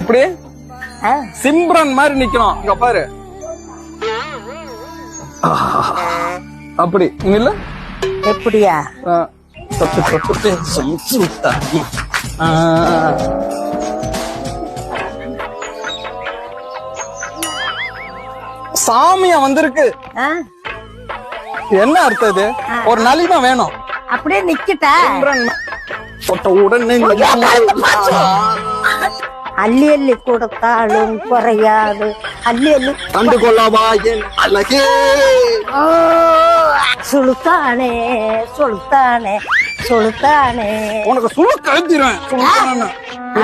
இப்படி சிம்ரன் மாதிரி நிக்கணும். இங்க பாரு, அப்படி இல்ல எப்படியா? தொட்டு தொட்டு சுத்தா. சாமியா வந்திருக்கு. என்ன அர்த்தம் இது? ஒரு நளிமா வேணும். அப்படியே நிக்கிட்டா தொட்ட உடனே அள்ளி அள்ளி கொடுத்தாலும் குறையாது. அள்ளி அள்ளி கண்டு கொள்ளவா என் அழகே. சுளுத்தானே சுளுத்தானே சுளுத்தானே. உனக்கு சுழு கழுத்திடுவேன்.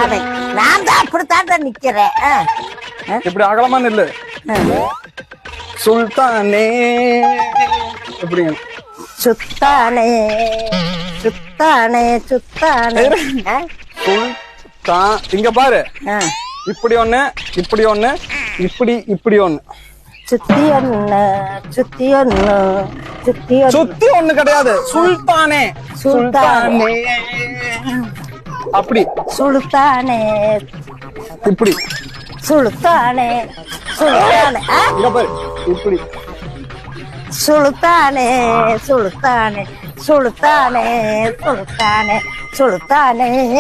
அதை நான் தான் அப்படித்தான் நிக்கிறேன். இப்படி அகலமா நில்லு. சுல்தானே எப்படிங்க? சுத்தானே சுத்தானே சுத்தானே. சுல்தான் இங்க பாரு. இப்படி ஒண்ணு, இப்படி ஒண்ணு, இப்படி இப்படி ஒண்ணு. சுத்தி ஒண்ணு சுத்தி ஒண்ணு சுத்தி சுத்தி ஒண்ணு கிடையாது. சுல்தானே சுல்தானே. அப்படி சுளுத்தானே இப்படி சுளுத்தானே சுளுத்தானே. இங்க பாரு, இப்படி சுளுத்தானே சுளுத்தானே சுளுத்தானே சுளுத்தானே சுளுத்தானே.